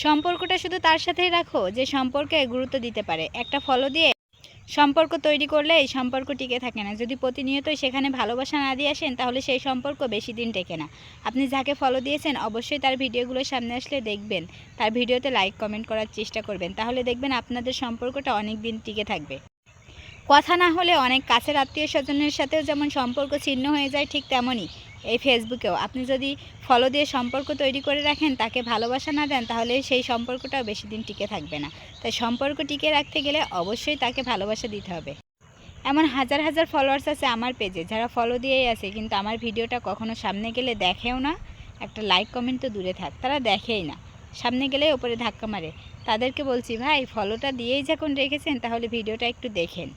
সম্পর্কটা শুধু তার সাথেই রাখো যে সম্পর্কে গুরুত্ব দিতে পারে। একটা ফলো দিয়ে সম্পর্ক তৈরি করলে এই সম্পর্ক টিকে থাকে না। যদি প্রতিনিয়তই সেখানে ভালোবাসা না দিয়ে আসেন তাহলে সেই সম্পর্ক বেশি দিন টেকে না। আপনি যাকে ফলো দিয়েছেন অবশ্যই তার ভিডিওগুলো সামনে আসলে দেখবেন, তার ভিডিওতে লাইক কমেন্ট করার চেষ্টা করবেন, তাহলে দেখবেন আপনাদের সম্পর্কটা অনেক দিন টিকে থাকবে। কথা না হলে অনেক কাছের আত্মীয় স্বজনের সাথেও যেমন সম্পর্ক ছিন্ন হয়ে যায়, ঠিক তেমনই এই ফেসবুকেও আপনি যদি ফলো দিয়ে সম্পর্ক তৈরি করে রাখেন, তাকে ভালোবাসা না দেন, তাহলে সেই সম্পর্কটাও বেশি দিন টিকে থাকবে না। তাই সম্পর্ক টিকে রাখতে গেলে অবশ্যই তাকে ভালোবাসা দিতে হবে। এমন হাজার হাজার ফলোয়ার্স আছে আমার পেজে যারা ফলো দিয়েই আছে, কিন্তু আমার ভিডিওটা কখনো সামনে গেলে দেখেও না, একটা লাইক কমেন্ট তো দূরে থাক, তারা দেখেই না, সামনে গেলে ওপরে ধাক্কা মারে। তাদেরকে বলছি, ভাই ফলোটা দিয়েই যখন রেখেছেন তাহলে ভিডিওটা একটু দেখেন,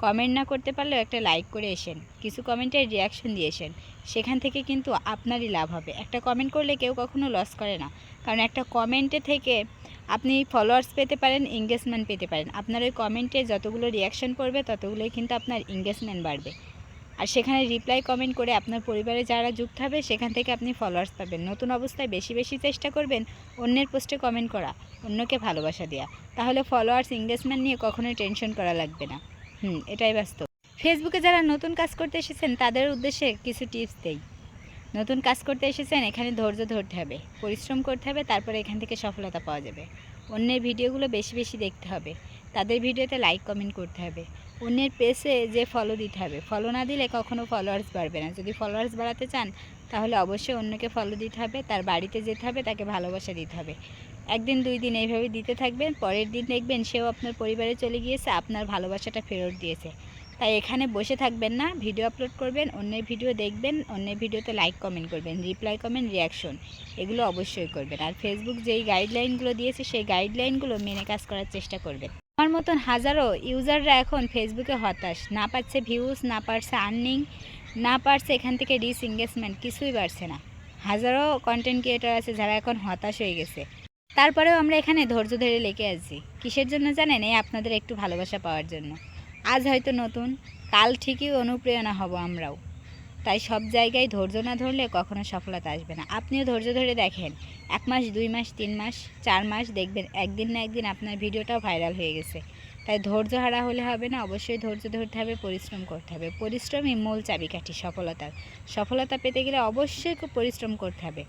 কমেন্ট না করতে পারলেও একটা লাইক করে এসেন, কিছু কমেন্টের রিয়াকশন দিয়েছেন, সেখান থেকে কিন্তু আপনারই লাভ হবে। একটা কমেন্ট করলে কেউ কখনো লস করে না, কারণ একটা কমেন্টে থেকে আপনি ফলোয়ার্স পেতে পারেন, এঙ্গেজমেন্ট পেতে পারেন। আপনার ওই কমেন্টে যতগুলো রিয়াকশন পড়বে ততগুলোই কিন্তু আপনার এঙ্গেজমেন্ট বাড়বে, আর সেখানে রিপ্লাই কমেন্ট করে আপনার পরিবারে যারা যুক্ত হবে সেখান থেকে আপনি ফলোয়ার্স পাবেন। নতুন অবস্থায় বেশি বেশি চেষ্টা করবেন অন্যের পোস্টে কমেন্ট করা, অন্যকে ভালোবাসা দেওয়া, তাহলে ফলোয়ার্স এঙ্গেজমেন্ট নিয়ে কখনোই টেনশন করা লাগবে না। এটাই বাস্তব। ফেসবুকে যারা নতুন কাজ করতে এসেছেন তাদের উদ্দেশ্যে কিছু টিপস দেই। নতুন কাজ করতে এসেছেন, এখানে ধৈর্য ধরতে হবে, পরিশ্রম করতে হবে, তারপরে এখান থেকে সফলতা পাওয়া যাবে। অন্যের ভিডিওগুলো বেশি বেশি দেখতে হবে, তাদের ভিডিওতে লাইক কমেন্ট করতে হবে, অন্যের পেজে যে ফলো দিতে হবে। ফলো না দিলে কখনো ফলোয়ার্স বাড়বে না। যদি ফলোয়ার্স বাড়াতে চান তাহলে অবশ্যই অন্যকে ফলো দিতে হবে, তার বাড়িতে যেতে হবে, তাকে ভালোবাসা দিতে হবে। একদিন দুই দিন এইভাবে দিতে থাকবেন, পরের দিন দেখবেন সেও আপনার পরিবারে চলে গিয়েছে, আপনার ভালোবাসাটা ফেরত দিয়েছে। তাই এখানে বসে থাকবেন না, ভিডিও আপলোড করবেন, অন্যের ভিডিও দেখবেন, অন্যের ভিডিওতে লাইক কমেন্ট করবেন, রিপ্লাই কমেন্ট রিয়াকশন এগুলো অবশ্যই করবেন। আর ফেসবুক যেই গাইডলাইনগুলো দিয়েছে সেই গাইডলাইনগুলো মেনে কাজ করার চেষ্টা করবেন। আমার মতন হাজারো ইউজাররা এখন ফেসবুকে হতাশ, না পাচ্ছে ভিউজ, না পারছে আর্নিং, না পারছে এখান থেকে ডিসএঙ্গেজমেন্ট, কিছুই বাড়ছে না। হাজারো কন্টেন্ট ক্রিয়েটর আছে যারা এখন হতাশ হয়ে গেছে। তারপরেও আমরা এখানে ধৈর্য ধরে লেগে আছি। কিসের জন্য জানেন? এই আপনাদের একটু ভালোবাসা পাওয়ার জন্য। আজ হয়তো নতুন, কাল ঠিকই অনুপ্রেরণা হব আমরাও। তাই সব জায়গায় ধৈর্য না ধরলে কখনো সফলতা আসবে না। আপনিও ধৈর্য ধরে দেখেন, 1 মাস 2 মাস 3 মাস 4 মাস দেখবেন একদিন না একদিন আপনার ভিডিওটাও ভাইরাল হয়ে গেছে। তাই ধৈর্য হারা হলে হবে না, অবশ্যই ধৈর্য ধরতে হবে, পরিশ্রম করতে হবে। পরিশ্রমই মূল চাবিকাঠি সফলতার। সফলতা পেতে গেলে অবশ্যই খুব পরিশ্রম করতে হবে।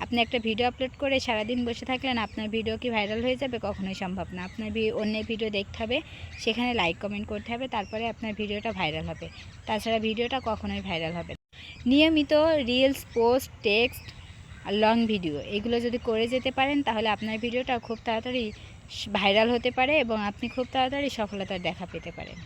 আপনি একটা ভিডিও আপলোড করে সারাদিন বসে থাকলেন, আপনার ভিডিও কি ভাইরাল হয়ে যাবে? কখনোই সম্ভব না। আপনার অন্যের ভিডিও দেখতে হবে, সেখানে লাইক কমেন্ট করতে হবে, তারপরে আপনার ভিডিওটা ভাইরাল হবে। তাছাড়া ভিডিওটা কখনোই ভাইরাল হবে না। নিয়মিত রিলস, পোস্ট, টেক্সট আর লং ভিডিও এগুলো যদি করে যেতে পারেন তাহলে আপনার ভিডিওটা খুব তাড়াতাড়ি ভাইরাল হতে পারে এবং আপনি খুব তাড়াতাড়ি সফলতার দেখা পেতে পারেন।